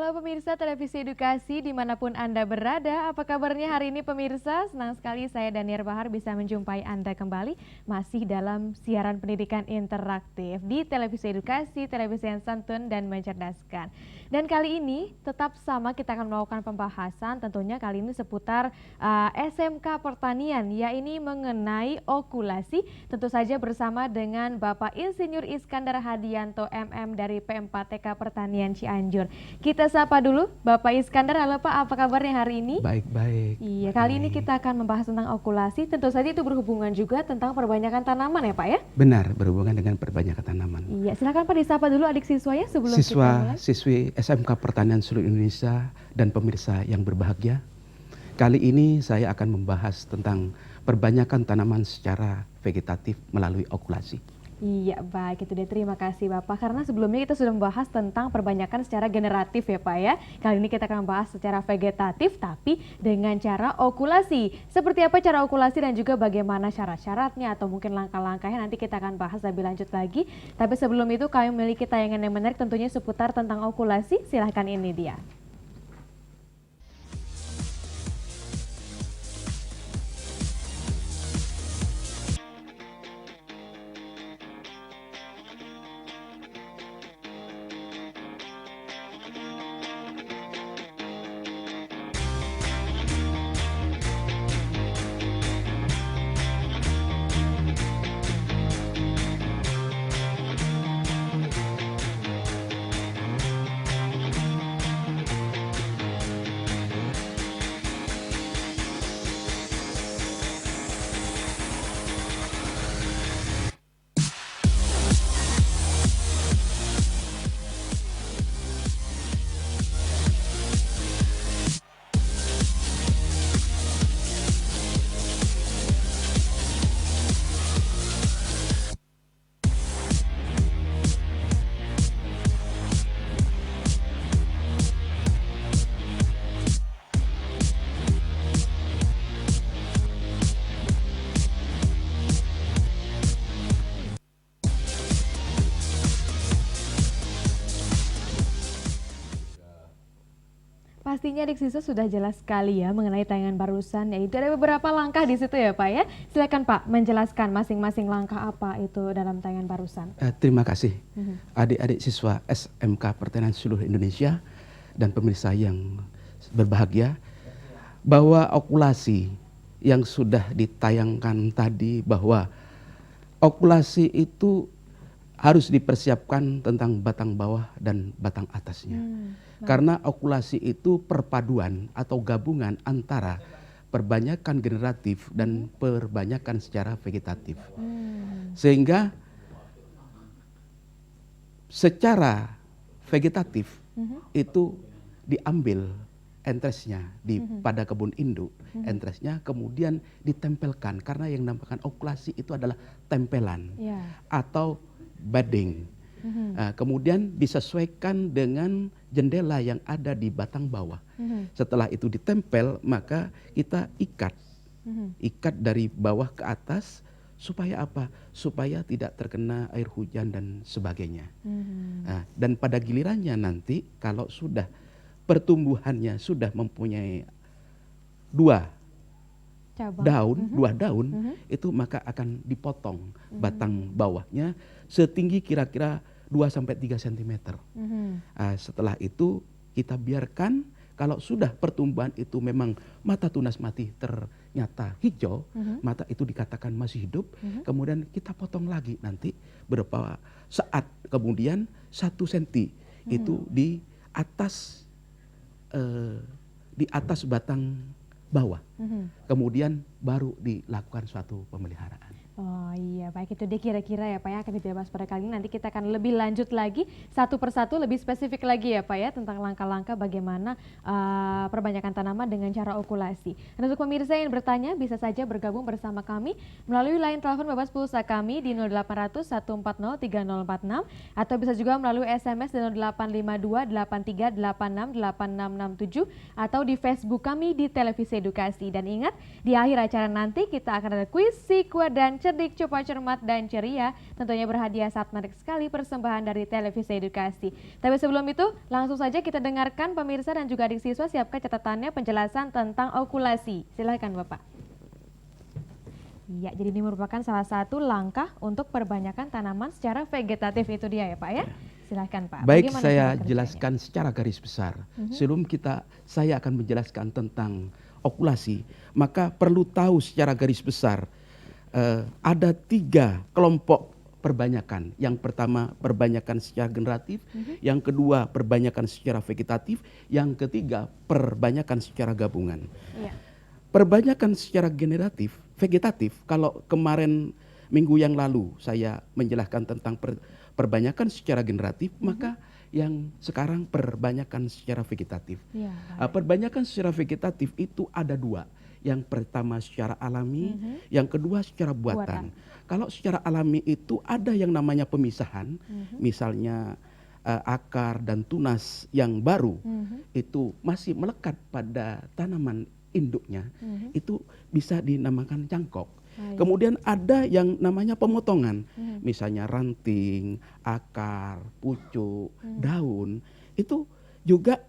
Halo pemirsa televisi edukasi dimanapun Anda berada, apa kabarnya hari ini pemirsa? Senang sekali saya Daniar Bahar bisa menjumpai Anda kembali masih dalam siaran pendidikan interaktif di televisi edukasi, televisi yang santun dan mencerdaskan. Dan kali ini tetap sama kita akan melakukan pembahasan tentunya kali ini seputar SMK Pertanian, yaitu mengenai okulasi, tentu saja bersama dengan Bapak Insinyur Iskandar Hadianto MM dari P4TK Pertanian Cianjur. Kita sapa dulu Bapak Iskandar. Halo Pak, apa kabarnya hari ini? Baik-baik. Iya, kali ini kita akan membahas tentang okulasi. Tentu saja itu berhubungan juga tentang perbanyakan tanaman ya Pak ya? Benar, berhubungan dengan perbanyakan tanaman. Iya, silakan Pak disapa dulu adik siswanya sebelum kita mulai. Siswi SMK Pertanian seluruh Indonesia dan pemirsa yang berbahagia. Kali ini saya akan membahas tentang perbanyakan tanaman secara vegetatif melalui okulasi. Iya, baik itu dia. Terima kasih Bapak. Karena sebelumnya kita sudah membahas tentang perbanyakan secara generatif ya Pak ya. Kali ini kita akan membahas secara vegetatif tapi dengan cara okulasi. Seperti apa cara okulasi dan juga bagaimana syarat-syaratnya atau mungkin langkah-langkahnya nanti kita akan bahas lebih lanjut lagi. Tapi sebelum itu kami memiliki tayangan yang menarik tentunya seputar tentang okulasi. Silahkan ini dia. Pastinya adik siswa sudah jelas sekali ya mengenai tayangan barusan, yaitu ada beberapa langkah di situ ya Pak ya. Silakan Pak menjelaskan masing-masing langkah apa itu dalam tayangan barusan. Terima kasih adik-adik siswa SMK Pertanian seluruh Indonesia dan pemirsa yang berbahagia, bahwa okulasi yang sudah ditayangkan tadi, bahwa okulasi itu harus dipersiapkan tentang batang bawah dan batang atasnya. Karena okulasi itu perpaduan atau gabungan antara perbanyakan generatif dan perbanyakan secara vegetatif. Sehingga secara vegetatif itu diambil entresnya pada kebun induk, entresnya kemudian ditempelkan, karena yang dinamakan okulasi itu adalah tempelan atau budding. Kemudian disesuaikan dengan jendela yang ada di batang bawah. Setelah itu ditempel, maka kita ikat dari bawah ke atas, supaya apa? Supaya tidak terkena air hujan dan sebagainya. Dan pada gilirannya nanti kalau sudah pertumbuhannya sudah mempunyai dua daun, itu maka akan dipotong batang bawahnya setinggi kira-kira 2-3 cm. Setelah itu kita biarkan, kalau sudah pertumbuhan itu memang mata tunas mati ternyata hijau, mata itu dikatakan masih hidup, kemudian kita potong lagi nanti beberapa saat kemudian 1 cm itu di atas batang bawah. Kemudian baru dilakukan suatu pemeliharaan. Oh iya, baik itu dia kira-kira ya Pak ya akan dibahas pada kali ini. Nanti kita akan lebih lanjut lagi satu persatu, lebih spesifik lagi ya Pak ya tentang langkah-langkah bagaimana perbanyakan tanaman dengan cara okulasi. Dan untuk pemirsa yang bertanya bisa saja bergabung bersama kami melalui line telepon bebas pulsa kami di 0800 140 3046 atau bisa juga melalui SMS di 0852 83 86 8667 atau di Facebook kami di Televisi Edukasi. Dan ingat, di akhir acara nanti kita akan ada kuis, sikwa dan cerdik, cepat, cermat, dan ceria. Tentunya berhadiah saat menarik sekali persembahan dari Televisi Edukasi. Tapi sebelum itu, langsung saja kita dengarkan pemirsa dan juga adik siswa siapkan catatannya penjelasan tentang okulasi. Silakan Bapak. Ya, jadi ini merupakan salah satu langkah untuk perbanyakan tanaman secara vegetatif itu dia ya Pak ya. Silakan Pak. Baik, Bagaimana saya cara jelaskan secara garis besar. Sebelum saya akan menjelaskan tentang okulasi, maka perlu tahu secara garis besar ada 3 kelompok perbanyakan. Yang pertama perbanyakan secara generatif, yang kedua perbanyakan secara vegetatif, yang ketiga perbanyakan secara gabungan. Iya. Perbanyakan secara vegetatif, kalau kemarin minggu yang lalu saya menjelaskan tentang perbanyakan secara generatif, maka yang sekarang perbanyakan secara vegetatif. Ya, Perbanyakan secara vegetatif itu ada 2. Yang pertama secara alami, yang kedua secara buatan. Kalau secara alami itu ada yang namanya pemisahan, misalnya akar dan tunas yang baru itu masih melekat pada tanaman induknya, itu bisa dinamakan cangkok. Kemudian ada yang namanya pemotongan, misalnya ranting, akar, pucuk, daun, itu juga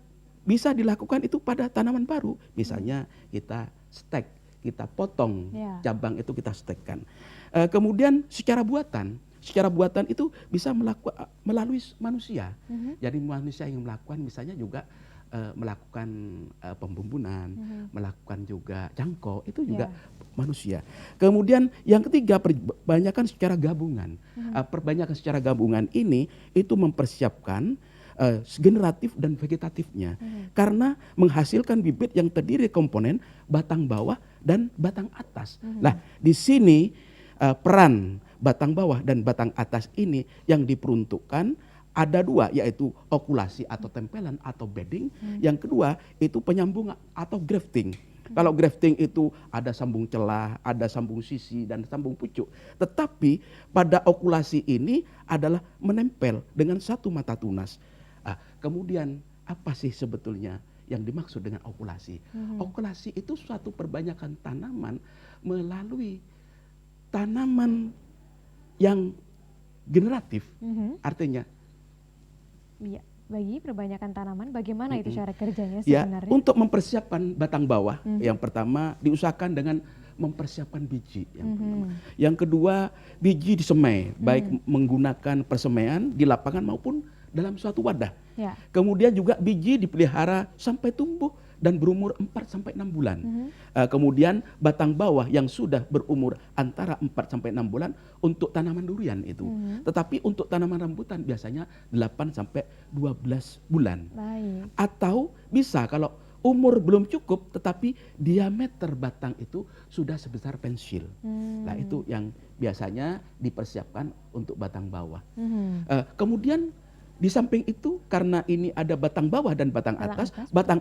bisa dilakukan itu pada tanaman baru. Misalnya kita stek, kita potong cabang itu kita stekkan. Kemudian secara buatan itu bisa melalui manusia. Jadi manusia yang melakukan misalnya juga melakukan pembumbunan, melakukan juga cangkok, itu juga manusia. Kemudian yang ketiga perbanyakan secara gabungan. Perbanyakan secara gabungan ini itu mempersiapkan generatif dan vegetatifnya, karena menghasilkan bibit yang terdiri komponen batang bawah dan batang atas. Nah, di sini peran batang bawah dan batang atas ini yang diperuntukkan ada 2, yaitu okulasi atau tempelan atau bedding. Yang kedua itu penyambungan atau grafting. Kalau grafting itu ada sambung celah, ada sambung sisi dan sambung pucuk. Tetapi pada okulasi ini adalah menempel dengan satu mata tunas. Kemudian apa sih sebetulnya yang dimaksud dengan okulasi? Okulasi itu suatu perbanyakan tanaman melalui tanaman yang generatif. Artinya iya, bagi perbanyakan tanaman bagaimana itu cara kerjanya ya, sebenarnya? untuk mempersiapkan batang bawah, yang pertama diusahakan dengan mempersiapkan biji yang pertama. Yang kedua, biji disemai, baik menggunakan persemaian di lapangan maupun dalam suatu wadah. Ya. Kemudian juga biji dipelihara sampai tumbuh dan berumur 4-6 bulan. Kemudian batang bawah yang sudah berumur antara 4-6 bulan untuk tanaman durian itu. Tetapi untuk tanaman rambutan biasanya 8-12 bulan. Baik. Atau bisa kalau umur belum cukup tetapi diameter batang itu sudah sebesar pensil. Nah, itu yang biasanya dipersiapkan untuk batang bawah. Kemudian di samping itu karena ini ada batang bawah dan batang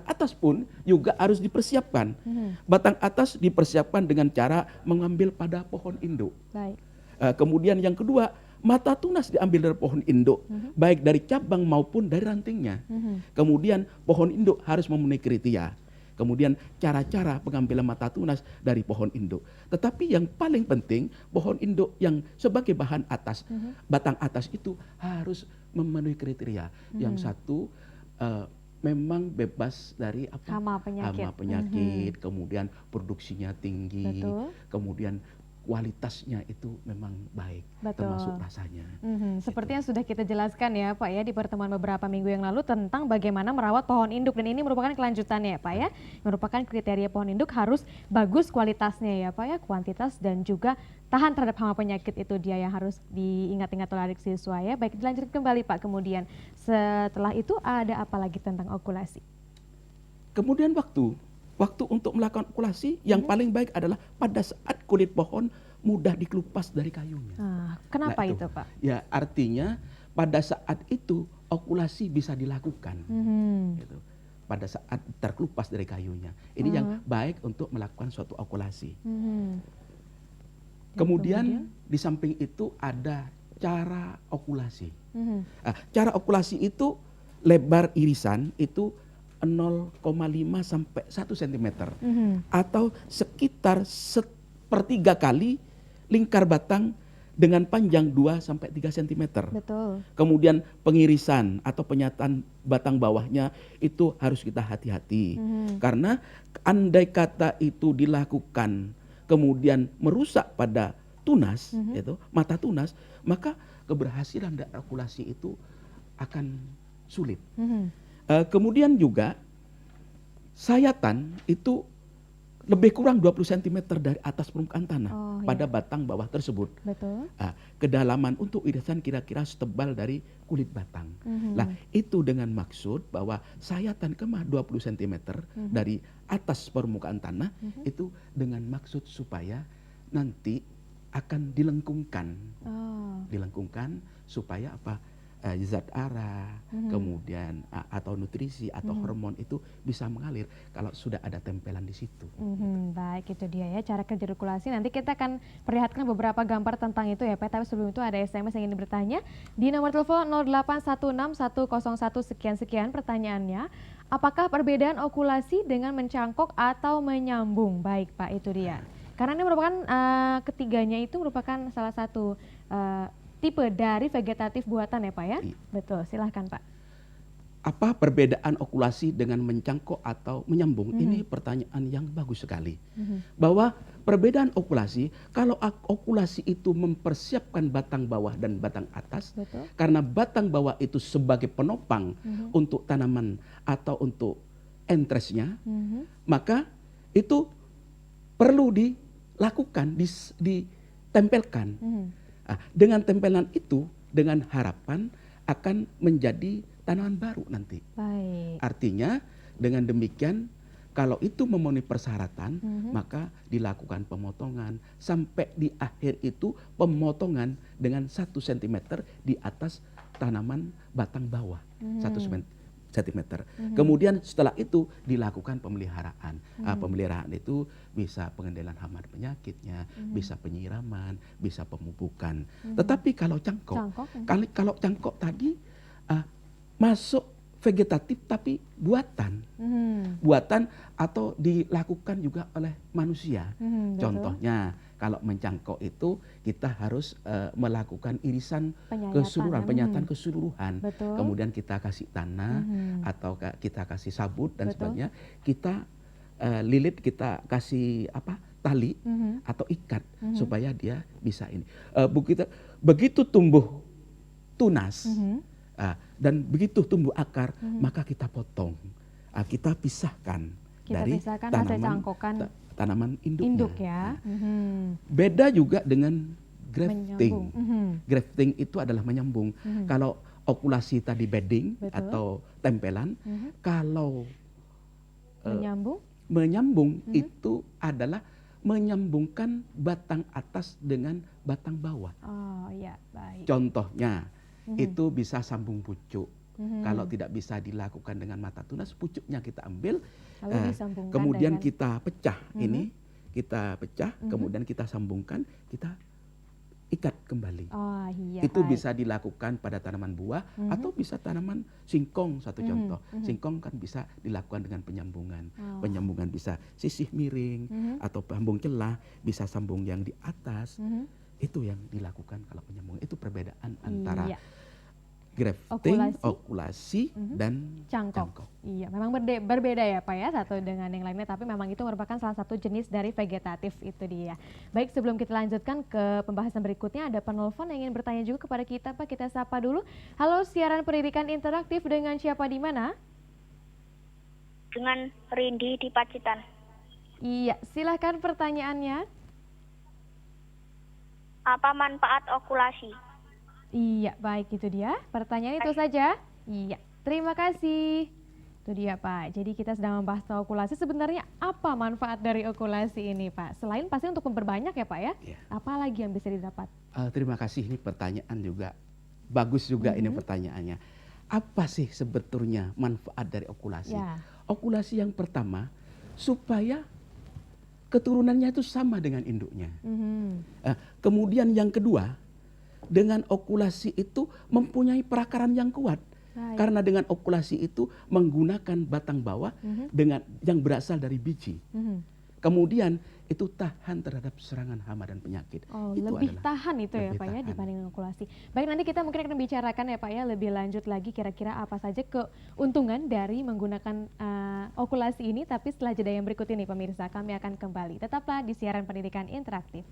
atas pun juga harus dipersiapkan. Batang atas dipersiapkan dengan cara mengambil pada pohon induk. Baik. Kemudian yang kedua, mata tunas diambil dari pohon induk, baik dari cabang maupun dari rantingnya. Kemudian pohon induk harus memenuhi kriteria. Kemudian cara-cara pengambilan mata tunas dari pohon induk. Tetapi yang paling penting, pohon induk yang sebagai bahan atas, batang atas itu harus memenuhi kriteria. Yang satu memang bebas dari hama penyakit, kemudian produksinya tinggi, kemudian kualitasnya itu memang baik, termasuk rasanya. Seperti yang sudah kita jelaskan ya Pak ya di pertemuan beberapa minggu yang lalu tentang bagaimana merawat pohon induk, dan ini merupakan kelanjutannya ya Pak ya. Merupakan kriteria pohon induk harus bagus kualitasnya ya Pak ya, kuantitas dan juga tahan terhadap hama penyakit, itu dia yang harus diingat-ingat oleh adik siswa ya. Baik, dilanjutkan kembali Pak, kemudian setelah itu ada apa lagi tentang okulasi? Kemudian waktu untuk melakukan okulasi yang paling baik adalah pada saat kulit pohon mudah dikelupas dari kayunya. Kenapa itu Pak? Ya, artinya pada saat itu okulasi bisa dilakukan. Gitu. Pada saat terkelupas dari kayunya. Ini yang baik untuk melakukan suatu okulasi. Kemudian di samping itu ada cara okulasi. Cara okulasi itu lebar irisan itu 0,5 sampai 1 cm atau sekitar 1/3 kali lingkar batang dengan panjang 2 sampai 3 cm. Betul. Kemudian pengirisan atau penyataan batang bawahnya itu harus kita hati-hati. Karena andai kata itu dilakukan kemudian merusak pada tunas, itu mata tunas, maka keberhasilan dari okulasi itu akan sulit. Kemudian juga sayatan itu lebih kurang 20 cm dari atas permukaan tanah pada batang bawah tersebut. Betul. Kedalaman untuk irisan kira-kira setebal dari kulit batang. Nah, itu dengan maksud bahwa sayatan kemah 20 cm dari atas permukaan tanah itu dengan maksud supaya nanti akan dilengkungkan. Dilengkungkan supaya apa? Zat arah, kemudian atau nutrisi atau hormon itu bisa mengalir kalau sudah ada tempelan di situ. Baik, itu dia ya cara kerja okulasi. Nanti kita akan perlihatkan beberapa gambar tentang itu ya Pak. Tapi sebelum itu ada SMS yang ingin bertanya di nomor telepon 0816101 sekian-sekian. Pertanyaannya, apakah perbedaan okulasi dengan mencangkok atau menyambung? Baik Pak, itu dia. Karena ini merupakan ketiganya itu merupakan salah satu tipe dari vegetatif buatan ya Pak ya? Betul, silahkan Pak. Apa perbedaan okulasi dengan mencangkok atau menyambung? Ini pertanyaan yang bagus sekali. Bahwa perbedaan okulasi, kalau okulasi itu mempersiapkan batang bawah dan batang atas, karena batang bawah itu sebagai penopang untuk tanaman atau untuk entresnya, maka itu perlu dilakukan, ditempelkan. Dengan tempelan itu, dengan harapan akan menjadi tanaman baru nanti. Baik. Artinya dengan demikian kalau itu memenuhi persyaratan, maka dilakukan pemotongan sampai di akhir itu pemotongan dengan 1 cm di atas tanaman batang bawah, 1 cm. Kemudian setelah itu dilakukan pemeliharaan. Pemeliharaan itu bisa pengendalian hama penyakitnya, bisa penyiraman, bisa pemupukan. Tetapi kalau cangkok tadi masuk vegetatif tapi buatan, atau dilakukan juga oleh manusia. Contohnya kalau mencangkok itu kita harus melakukan irisan keseluruhan, penyataan keseluruhan. Kemudian kita kasih tanah atau kita kasih sabut dan sebagainya. Kita lilit, kita kasih tali atau ikat supaya dia bisa ini. Begitu tumbuh tunas dan begitu tumbuh akar, maka kita potong, kita pisahkan dari tanaman induknya. Induk ya. Beda juga dengan grafting. Grafting itu adalah menyambung. Kalau okulasi tadi bedding atau tempelan, kalau menyambung itu adalah menyambungkan batang atas dengan batang bawah. Baik. Contohnya itu bisa sambung pucuk. Kalau tidak bisa dilakukan dengan mata tunas, pucuknya kita ambil, kemudian kita pecah ini, kita pecah, kemudian kita sambungkan, kita ikat kembali. Itu bisa dilakukan pada tanaman buah atau bisa tanaman singkong, satu contoh. Singkong kan bisa dilakukan dengan penyambungan. Penyambungan bisa sisih miring atau sambung celah, bisa sambung yang di atas. Itu yang dilakukan kalau penyambungan. Itu perbedaan antara grafting, okulasi dan cangkok. Iya, memang berbeda ya Pak ya, satu dengan yang lainnya, tapi memang itu merupakan salah satu jenis dari vegetatif itu dia. Baik, sebelum kita lanjutkan ke pembahasan berikutnya, ada penelpon yang ingin bertanya juga kepada kita Pak, kita sapa dulu. Halo, siaran pendidikan interaktif dengan siapa di mana? Dengan Rindi di Pacitan. Iya, silahkan pertanyaannya. Apa manfaat okulasi? Iya, baik, itu dia. Pertanyaan itu saja. Iya, terima kasih. Itu dia Pak. Jadi kita sedang membahas okulasi. Sebenarnya apa manfaat dari okulasi ini Pak? Selain pasti untuk memperbanyak ya Pak ya? Apa lagi yang bisa didapat? Terima kasih, ini pertanyaan juga bagus juga ini pertanyaannya. Apa sih sebetulnya manfaat dari okulasi? Okulasi yang pertama supaya keturunannya itu sama dengan induknya. Kemudian yang kedua, dengan okulasi itu mempunyai perakaran yang kuat. Karena dengan okulasi itu menggunakan batang bawah dengan yang berasal dari biji. Kemudian itu tahan terhadap serangan hama dan penyakit. Oh, Itu lebih adalah tahan itu ya lebih Pak ya tahan. dibanding inokulasi. Baik, nanti kita mungkin akan bicarakan ya Pak ya lebih lanjut lagi kira-kira apa saja keuntungan dari menggunakan okulasi ini. Tapi setelah jeda yang berikut ini pemirsa, kami akan kembali. Tetaplah di siaran pendidikan interaktif.